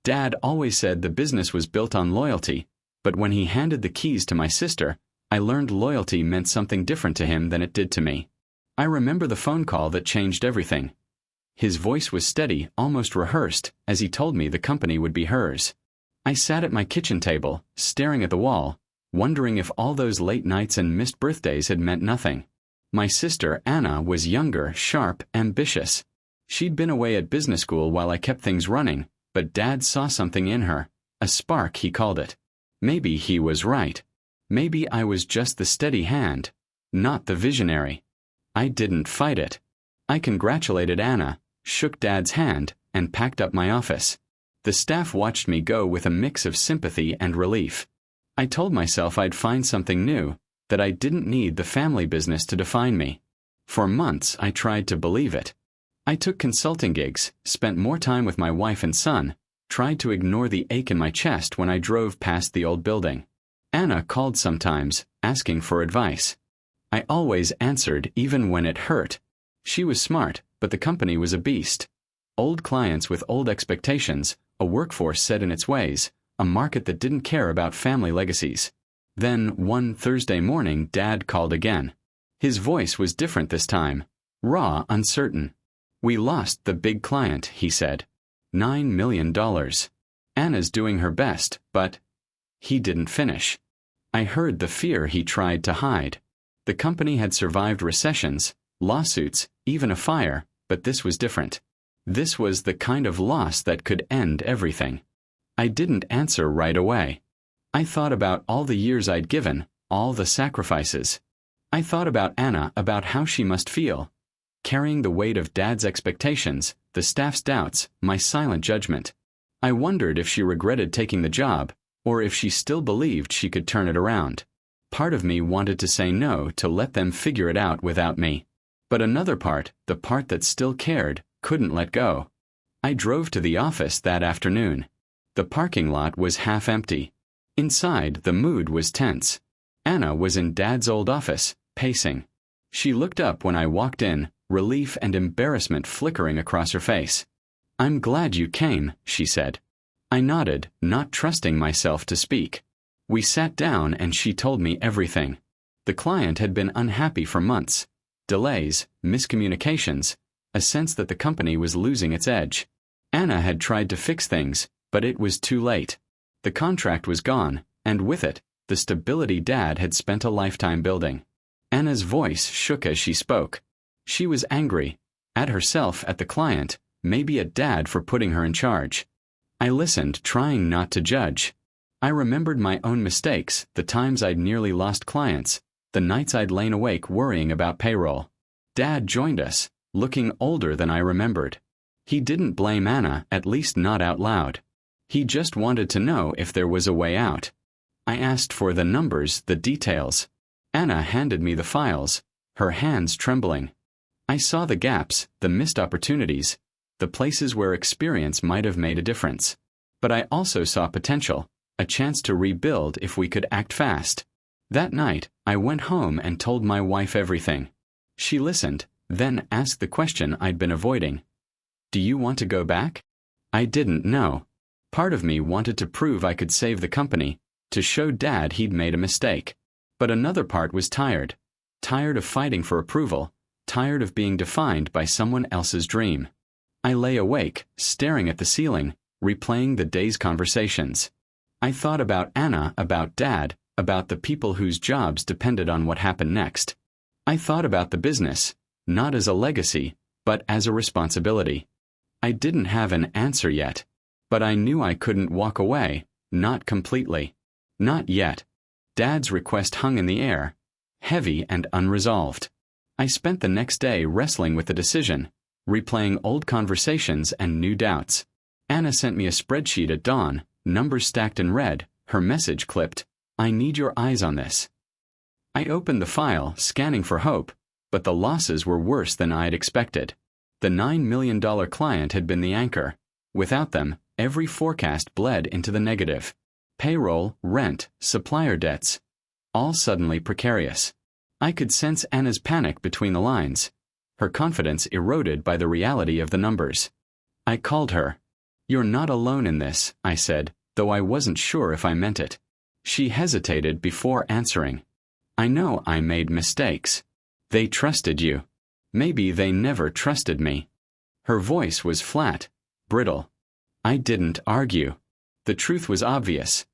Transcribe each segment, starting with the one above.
Dad always said the business was built on loyalty, but when he handed the keys to my sister, I learned loyalty meant something different to him than it did to me. I remember the phone call that changed everything. His voice was steady, almost rehearsed, as he told me the company would be hers. I sat at my kitchen table, staring at the wall, wondering if all those late nights and missed birthdays had meant nothing. My sister, Anna, was younger, sharp, ambitious. She'd been away at business school while I kept things running, but Dad saw something in her. A spark, he called it. Maybe he was right. Maybe I was just the steady hand, not the visionary. I didn't fight it. I congratulated Anna, shook Dad's hand, and packed up my office. The staff watched me go with a mix of sympathy and relief. I told myself I'd find something new, that I didn't need the family business to define me. For months I tried to believe it. I took consulting gigs, spent more time with my wife and son, tried to ignore the ache in my chest when I drove past the old building. Anna called sometimes, asking for advice. I always answered even when it hurt. She was smart, but the company was a beast. Old clients with old expectations, a workforce set in its ways, a market that didn't care about family legacies. Then, one Thursday morning, Dad called again. His voice was different this time, raw, uncertain. "We lost the big client," he said. $9 million. Anna's doing her best, but... He didn't finish. I heard the fear he tried to hide. The company had survived recessions, lawsuits, even a fire, but this was different. This was the kind of loss that could end everything. I didn't answer right away. I thought about all the years I'd given, all the sacrifices. I thought about Anna, about how she must feel, carrying the weight of Dad's expectations, the staff's doubts, my silent judgment. I wondered if she regretted taking the job, or if she still believed she could turn it around. Part of me wanted to say no, to let them figure it out without me. But another part, the part that still cared, couldn't let go. I drove to the office that afternoon. The parking lot was half empty. Inside, the mood was tense. Anna was in Dad's old office, pacing. She looked up when I walked in, relief and embarrassment flickering across her face. "I'm glad you came," she said. I nodded, not trusting myself to speak. We sat down and she told me everything. The client had been unhappy for months. Delays, miscommunications, a sense that the company was losing its edge. Anna had tried to fix things, but it was too late. The contract was gone, and with it, the stability Dad had spent a lifetime building. Anna's voice shook as she spoke. She was angry, at herself, at the client, maybe at Dad for putting her in charge. I listened, trying not to judge. I remembered my own mistakes, the times I'd nearly lost clients, the nights I'd lain awake worrying about payroll. Dad joined us, looking older than I remembered. He didn't blame Anna, at least not out loud. He just wanted to know if there was a way out. I asked for the numbers, the details. Anna handed me the files, her hands trembling. I saw the gaps, the missed opportunities, the places where experience might have made a difference. But I also saw potential, a chance to rebuild if we could act fast. That night, I went home and told my wife everything. She listened, then asked the question I'd been avoiding. "Do you want to go back?" I didn't know. Part of me wanted to prove I could save the company, to show Dad he'd made a mistake. But another part was tired. Tired of fighting for approval, tired of being defined by someone else's dream. I lay awake, staring at the ceiling, replaying the day's conversations. I thought about Anna, about Dad, about the people whose jobs depended on what happened next. I thought about the business, not as a legacy, but as a responsibility. I didn't have an answer yet, but I knew I couldn't walk away, not completely. Not yet. Dad's request hung in the air, heavy and unresolved. I spent the next day wrestling with the decision, replaying old conversations and new doubts. Anna sent me a spreadsheet at dawn, numbers stacked in red, her message clipped, "I need your eyes on this." I opened the file, scanning for hope, but the losses were worse than I had expected. The $9 million client had been the anchor. Without them, every forecast bled into the negative. Payroll, rent, supplier debts, all suddenly precarious. I could sense Anna's panic between the lines, her confidence eroded by the reality of the numbers. I called her. "You're not alone in this," I said, though I wasn't sure if I meant it. She hesitated before answering. "I know I made mistakes. They trusted you. Maybe they never trusted me." Her voice was flat, brittle. I didn't argue. The truth was obvious.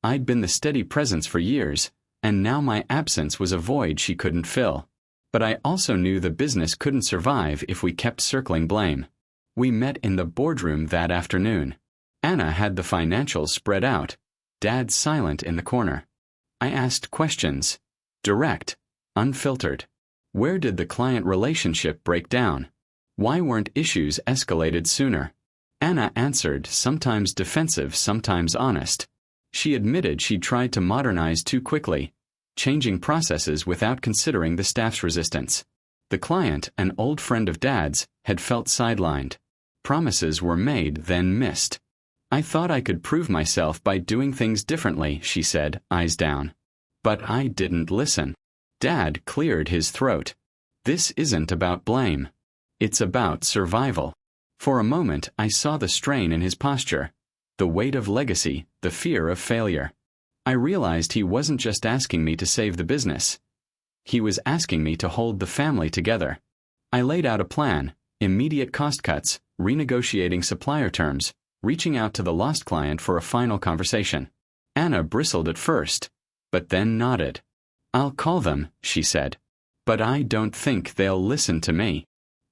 I'd been the steady presence for years, and now my absence was a void she couldn't fill. But I also knew the business couldn't survive if we kept circling blame. We met in the boardroom that afternoon. Anna had the financials spread out, Dad silent in the corner. I asked questions. Direct, unfiltered. Where did the client relationship break down? Why weren't issues escalated sooner? Anna answered, sometimes defensive, sometimes honest. She admitted she'd tried to modernize too quickly, changing processes without considering the staff's resistance. The client, an old friend of Dad's, had felt sidelined. Promises were made, then missed. "I thought I could prove myself by doing things differently," she said, eyes down. "But I didn't listen." Dad cleared his throat. "This isn't about blame. It's about survival." For a moment I saw the strain in his posture, the weight of legacy, the fear of failure. I realized he wasn't just asking me to save the business. He was asking me to hold the family together. I laid out a plan: immediate cost cuts, renegotiating supplier terms, reaching out to the lost client for a final conversation. Anna bristled at first, but then nodded. "I'll call them," she said. "But I don't think they'll listen to me."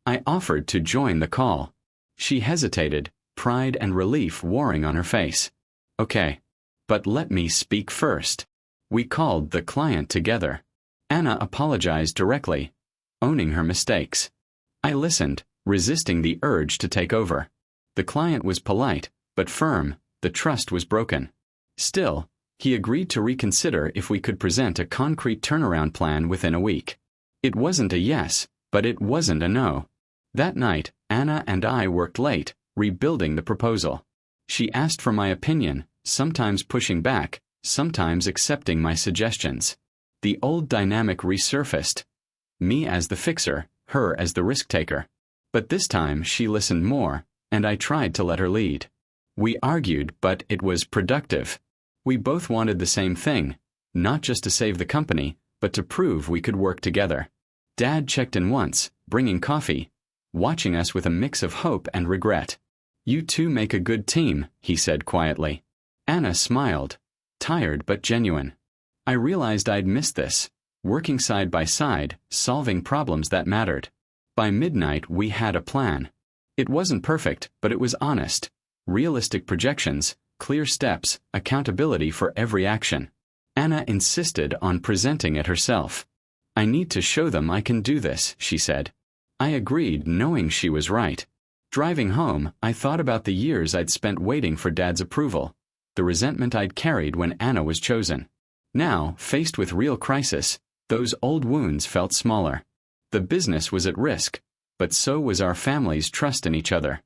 I offered to join the call. She hesitated, pride and relief warring on her face. "Okay. But let me speak first." We called the client together. Anna apologized directly, owning her mistakes. I listened, resisting the urge to take over. The client was polite, but firm. The trust was broken. Still, he agreed to reconsider if we could present a concrete turnaround plan within a week. It wasn't a yes, but it wasn't a no. That night, Anna and I worked late, rebuilding the proposal. She asked for my opinion, sometimes pushing back, sometimes accepting my suggestions. The old dynamic resurfaced. Me as the fixer, her as the risk-taker. But this time she listened more, and I tried to let her lead. We argued, but it was productive. We both wanted the same thing, not just to save the company, but to prove we could work together. Dad checked in once, bringing coffee, watching us with a mix of hope and regret. "You two make a good team," he said quietly. Anna smiled, tired but genuine. I realized I'd missed this, working side by side, solving problems that mattered. By midnight we had a plan. It wasn't perfect, but it was honest. Realistic projections, clear steps, accountability for every action. Anna insisted on presenting it herself. "I need to show them I can do this," she said. I agreed, knowing she was right. Driving home, I thought about the years I'd spent waiting for Dad's approval, the resentment I'd carried when Anna was chosen. Now, faced with real crisis, those old wounds felt smaller. The business was at risk, but so was our family's trust in each other.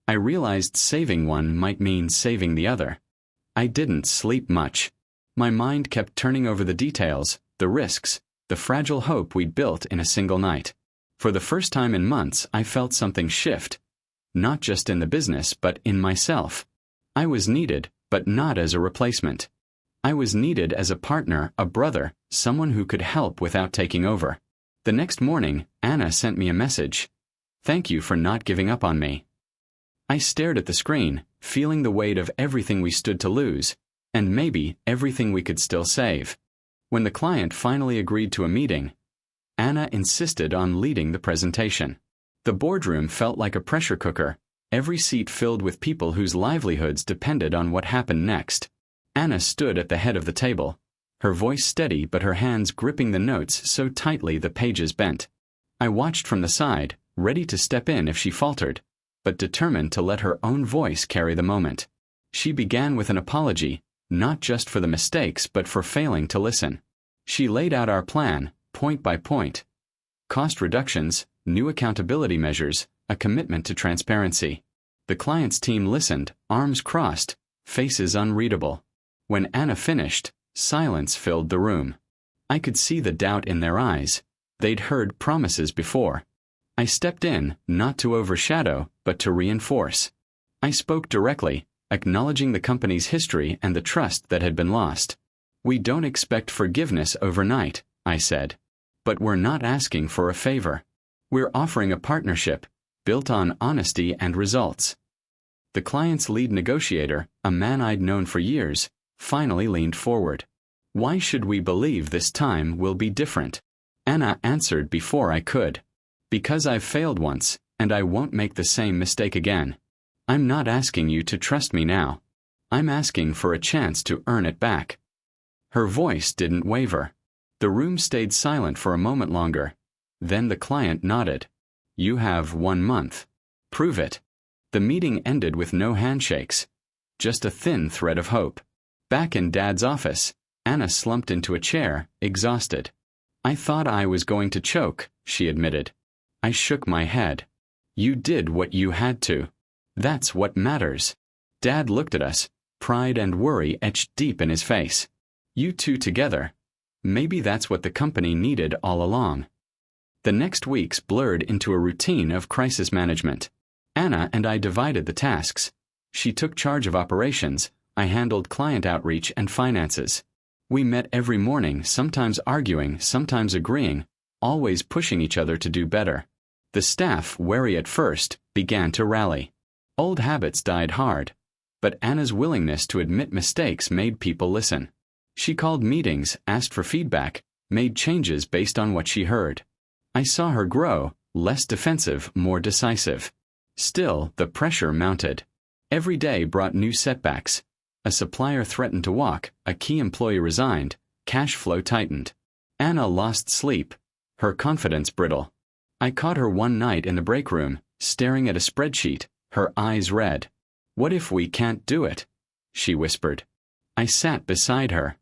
I realized saving one might mean saving the other. I didn't sleep much. My mind kept turning over the details, the risks, the fragile hope we'd built in a single night. For the first time in months, I felt something shift. Not just in the business, but in myself. I was needed, but not as a replacement. I was needed as a partner, a brother, someone who could help without taking over. The next morning, Anna sent me a message. "Thank you for not giving up on me." I stared at the screen, feeling the weight of everything we stood to lose, and maybe everything we could still save. When the client finally agreed to a meeting, Anna insisted on leading the presentation. The boardroom felt like a pressure cooker, every seat filled with people whose livelihoods depended on what happened next. Anna stood at the head of the table, her voice steady but her hands gripping the notes so tightly the pages bent. I watched from the side, ready to step in if she faltered, but determined to let her own voice carry the moment. She began with an apology, not just for the mistakes but for failing to listen. She laid out our plan, point by point. Cost reductions, new accountability measures, a commitment to transparency. The client's team listened, arms crossed, faces unreadable. When Anna finished, silence filled the room. I could see the doubt in their eyes. They'd heard promises before. I stepped in, not to overshadow, but to reinforce. I spoke directly, acknowledging the company's history and the trust that had been lost. We don't expect forgiveness overnight, I said. But we're not asking for a favor. We're offering a partnership, built on honesty and results. The client's lead negotiator, a man I'd known for years, finally leaned forward. Why should we believe this time will be different? Anna answered before I could. Because I've failed once, and I won't make the same mistake again. I'm not asking you to trust me now. I'm asking for a chance to earn it back. Her voice didn't waver. The room stayed silent for a moment longer. Then the client nodded. You have 1 month. Prove it. The meeting ended with no handshakes. Just a thin thread of hope. Back in Dad's office, Anna slumped into a chair, exhausted. I thought I was going to choke, she admitted. I shook my head. You did what you had to. That's what matters. Dad looked at us, pride and worry etched deep in his face. You two together. Maybe that's what the company needed all along. The next weeks blurred into a routine of crisis management. Anna and I divided the tasks. She took charge of operations, I handled client outreach and finances. We met every morning, sometimes arguing, sometimes agreeing, always pushing each other to do better. The staff, wary at first, began to rally. Old habits died hard, but Anna's willingness to admit mistakes made people listen. She called meetings, asked for feedback, made changes based on what she heard. I saw her grow, less defensive, more decisive. Still, the pressure mounted. Every day brought new setbacks. A supplier threatened to walk, a key employee resigned, cash flow tightened. Anna lost sleep, her confidence brittle. I caught her one night in the break room, staring at a spreadsheet, her eyes red. What if we can't do it? She whispered. I sat beside her.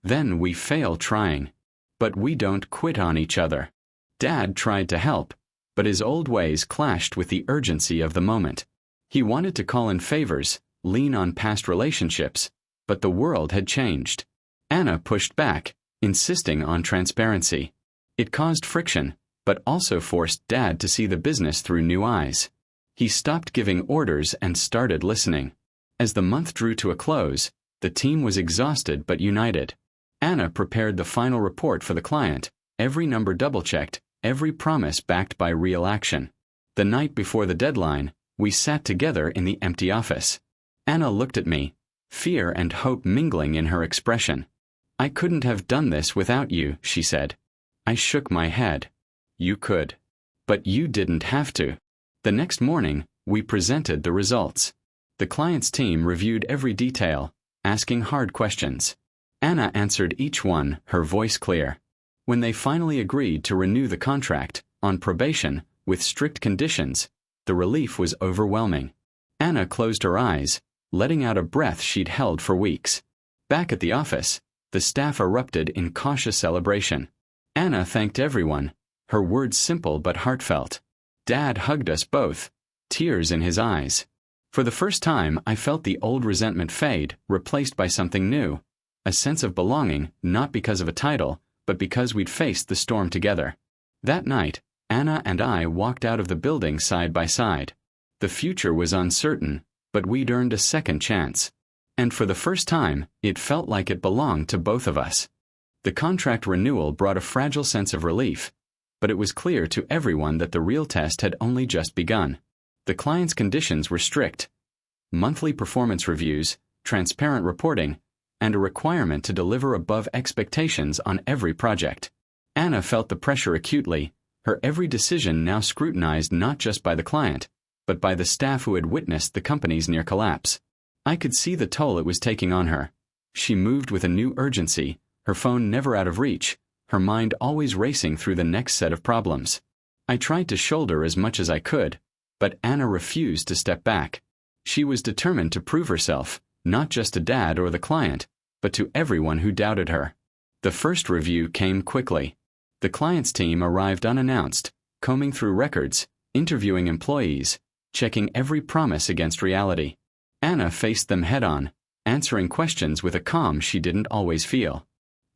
Then we fail trying. But we don't quit on each other. Dad tried to help, but his old ways clashed with the urgency of the moment. He wanted to call in favors, lean on past relationships, but the world had changed. Anna pushed back, insisting on transparency. It caused friction, but also forced Dad to see the business through new eyes. He stopped giving orders and started listening. As the month drew to a close, the team was exhausted but united. Anna prepared the final report for the client, every number double-checked, every promise backed by real action. The night before the deadline, we sat together in the empty office. Anna looked at me, fear and hope mingling in her expression. I couldn't have done this without you, she said. I shook my head. You could. But you didn't have to. The next morning, we presented the results. The client's team reviewed every detail, asking hard questions. Anna answered each one, her voice clear. When they finally agreed to renew the contract, on probation, with strict conditions, the relief was overwhelming. Anna closed her eyes, letting out a breath she'd held for weeks. Back at the office, the staff erupted in cautious celebration. Anna thanked everyone, her words simple but heartfelt. Dad hugged us both, tears in his eyes. For the first time, I felt the old resentment fade, replaced by something new. A sense of belonging, not because of a title, but because we'd faced the storm together. That night, Anna and I walked out of the building side by side. The future was uncertain, but we'd earned a second chance. And for the first time, it felt like it belonged to both of us. The contract renewal brought a fragile sense of relief, but it was clear to everyone that the real test had only just begun. The client's conditions were strict. Monthly performance reviews, transparent reporting, and a requirement to deliver above expectations on every project. Anna felt the pressure acutely, her every decision now scrutinized not just by the client, but by the staff who had witnessed the company's near collapse. I could see the toll it was taking on her. She moved with a new urgency, her phone never out of reach, her mind always racing through the next set of problems. I tried to shoulder as much as I could, but Anna refused to step back. She was determined to prove herself, not just to Dad or the client, but to everyone who doubted her. The first review came quickly. The client's team arrived unannounced, combing through records, interviewing employees, checking every promise against reality. Anna faced them head-on, answering questions with a calm she didn't always feel.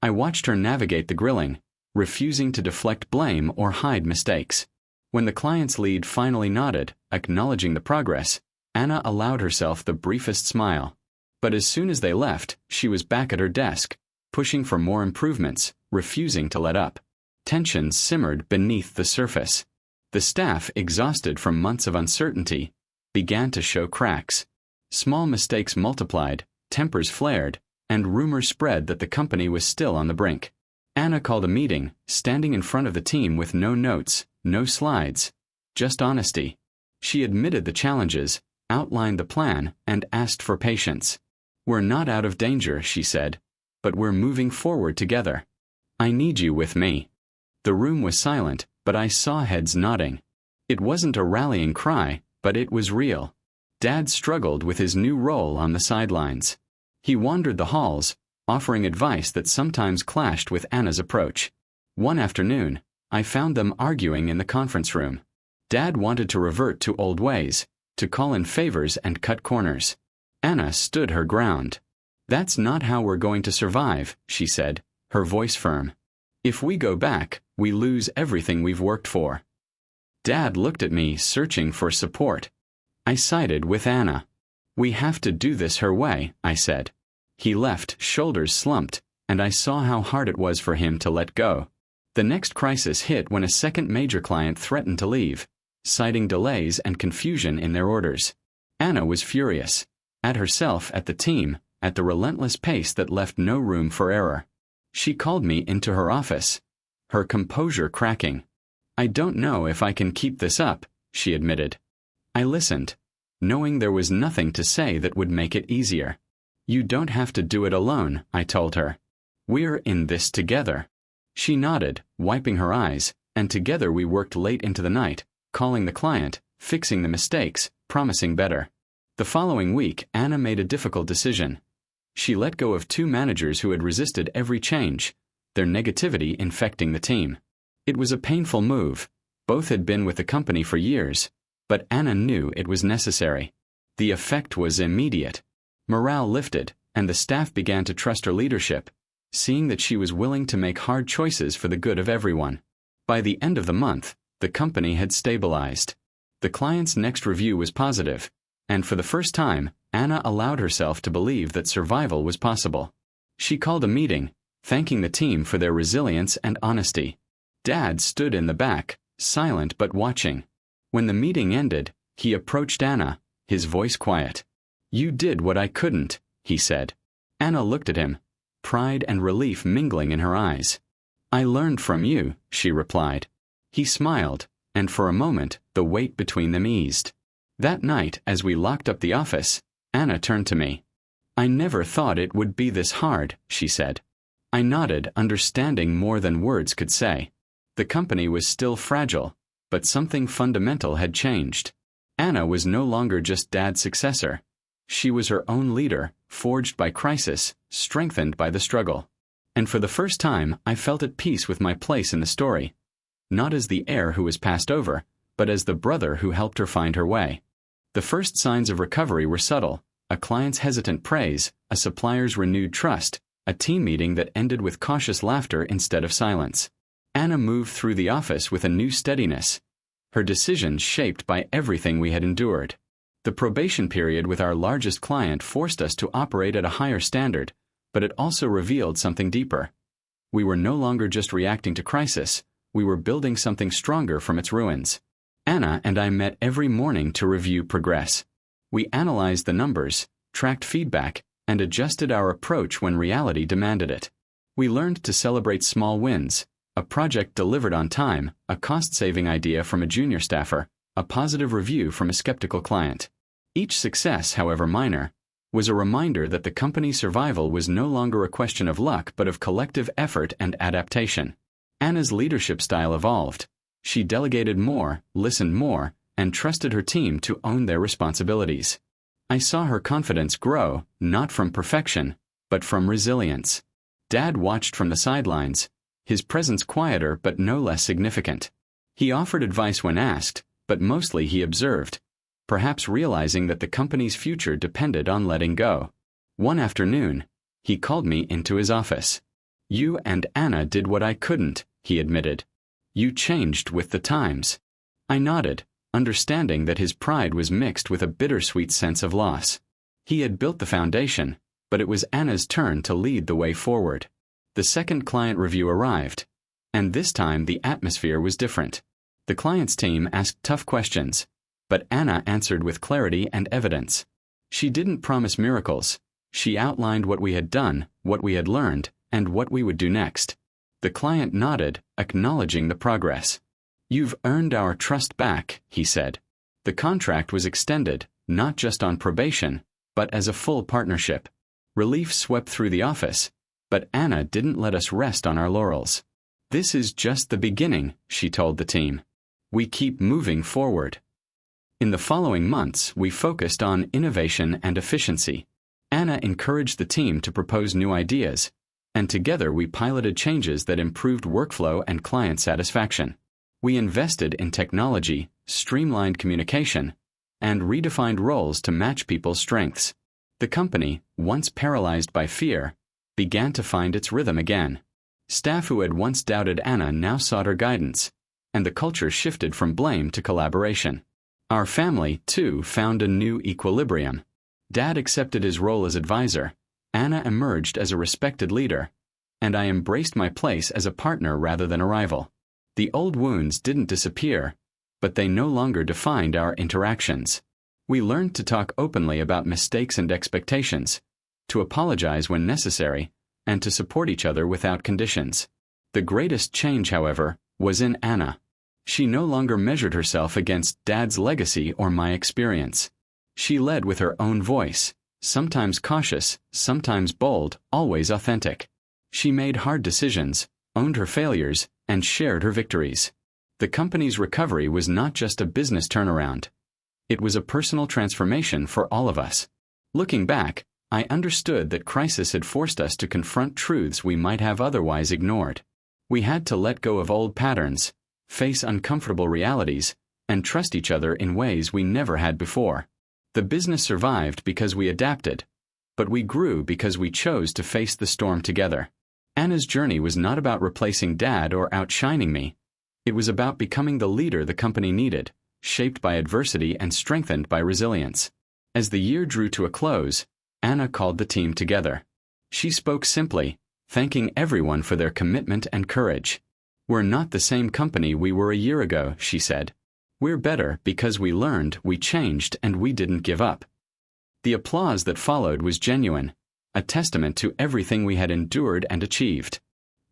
I watched her navigate the grilling, refusing to deflect blame or hide mistakes. When the client's lead finally nodded, acknowledging the progress, Anna allowed herself the briefest smile. But as soon as they left, she was back at her desk, pushing for more improvements, refusing to let up. Tensions simmered beneath the surface. The staff, exhausted from months of uncertainty, began to show cracks. Small mistakes multiplied, tempers flared, and rumors spread that the company was still on the brink. Anna called a meeting, standing in front of the team with no notes, no slides, just honesty. She admitted the challenges, outlined the plan, and asked for patience. "We're not out of danger," she said, "but we're moving forward together. I need you with me." The room was silent, but I saw heads nodding. It wasn't a rallying cry, but it was real. Dad struggled with his new role on the sidelines. He wandered the halls, offering advice that sometimes clashed with Anna's approach. One afternoon, I found them arguing in the conference room. Dad wanted to revert to old ways, to call in favors and cut corners. Anna stood her ground. "That's not how we're going to survive," she said, her voice firm. "If we go back, we lose everything we've worked for." Dad looked at me, searching for support. I sided with Anna. "We have to do this her way," I said. He left, shoulders slumped, and I saw how hard it was for him to let go. The next crisis hit when a second major client threatened to leave, citing delays and confusion in their orders. Anna was furious. At herself, at the team, at the relentless pace that left no room for error. She called me into her office, her composure cracking. "I don't know if I can keep this up," she admitted. I listened, knowing there was nothing to say that would make it easier. "You don't have to do it alone," I told her. "We're in this together." She nodded, wiping her eyes, and together we worked late into the night, calling the client, fixing the mistakes, promising better. The following week, Anna made a difficult decision. She let go of 2 managers who had resisted every change, their negativity infecting the team. It was a painful move. Both had been with the company for years, but Anna knew it was necessary. The effect was immediate. Morale lifted, and the staff began to trust her leadership, seeing that she was willing to make hard choices for the good of everyone. By the end of the month, the company had stabilized. The client's next review was positive, and for the first time, Anna allowed herself to believe that survival was possible. She called a meeting, thanking the team for their resilience and honesty. Dad stood in the back, silent but watching. When the meeting ended, he approached Anna, his voice quiet. "You did what I couldn't," he said. Anna looked at him, pride and relief mingling in her eyes. "I learned from you," she replied. He smiled, and for a moment, the weight between them eased. That night, as we locked up the office, Anna turned to me. "I never thought it would be this hard," she said. I nodded, understanding more than words could say. The company was still fragile, but something fundamental had changed. Anna was no longer just Dad's successor. She was her own leader, forged by crisis, strengthened by the struggle. And for the first time, I felt at peace with my place in the story. Not as the heir who was passed over, but as the brother who helped her find her way. The first signs of recovery were subtle: a client's hesitant praise, a supplier's renewed trust, a team meeting that ended with cautious laughter instead of silence. Anna moved through the office with a new steadiness, her decisions shaped by everything we had endured. The probation period with our largest client forced us to operate at a higher standard, but it also revealed something deeper. We were no longer just reacting to crisis, we were building something stronger from its ruins. Anna and I met every morning to review progress. We analyzed the numbers, tracked feedback, and adjusted our approach when reality demanded it. We learned to celebrate small wins: a project delivered on time, a cost-saving idea from a junior staffer, a positive review from a skeptical client. Each success, however minor, was a reminder that the company's survival was no longer a question of luck but of collective effort and adaptation. Anna's leadership style evolved. She delegated more, listened more, and trusted her team to own their responsibilities. I saw her confidence grow, not from perfection, but from resilience. Dad watched from the sidelines, his presence quieter but no less significant. He offered advice when asked, but mostly he observed, perhaps realizing that the company's future depended on letting go. One afternoon, he called me into his office. "You and Anna did what I couldn't," he admitted. "You changed with the times." I nodded, understanding that his pride was mixed with a bittersweet sense of loss. He had built the foundation, but it was Anna's turn to lead the way forward. The second client review arrived, and this time the atmosphere was different. The client's team asked tough questions, but Anna answered with clarity and evidence. She didn't promise miracles. She outlined what we had done, what we had learned, and what we would do next. The client nodded, acknowledging the progress. "You've earned our trust back," he said. The contract was extended, not just on probation, but as a full partnership. Relief swept through the office, but Anna didn't let us rest on our laurels. "This is just the beginning," she told the team. "We keep moving forward." In the following months, we focused on innovation and efficiency. Anna encouraged the team to propose new ideas, and together we piloted changes that improved workflow and client satisfaction. We invested in technology, streamlined communication, and redefined roles to match people's strengths. The company, once paralyzed by fear, began to find its rhythm again. Staff who had once doubted Anna now sought her guidance, and the culture shifted from blame to collaboration. Our family, too, found a new equilibrium. Dad accepted his role as advisor, Anna emerged as a respected leader, and I embraced my place as a partner rather than a rival. The old wounds didn't disappear, but they no longer defined our interactions. We learned to talk openly about mistakes and expectations, to apologize when necessary, and to support each other without conditions. The greatest change, however, was in Anna. She no longer measured herself against Dad's legacy or my experience. She led with her own voice, sometimes cautious, sometimes bold, always authentic. She made hard decisions, owned her failures, and shared her victories. The company's recovery was not just a business turnaround. It was a personal transformation for all of us. Looking back, I understood that crisis had forced us to confront truths we might have otherwise ignored. We had to let go of old patterns, face uncomfortable realities, and trust each other in ways we never had before. The business survived because we adapted, but we grew because we chose to face the storm together. Anna's journey was not about replacing Dad or outshining me. It was about becoming the leader the company needed, shaped by adversity and strengthened by resilience. As the year drew to a close, Anna called the team together. She spoke simply, thanking everyone for their commitment and courage. "We're not the same company we were a year ago," she said. "We're better because we learned, we changed, and we didn't give up." The applause that followed was genuine, a testament to everything we had endured and achieved.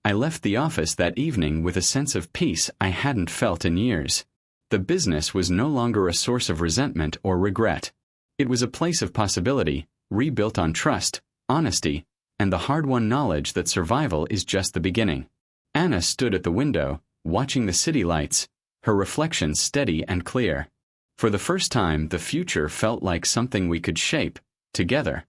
I left the office that evening with a sense of peace I hadn't felt in years. The business was no longer a source of resentment or regret. It was a place of possibility, rebuilt on trust, honesty, and the hard-won knowledge that survival is just the beginning. Anna stood at the window, watching the city lights, her reflection steady and clear. For the first time, the future felt like something we could shape, together.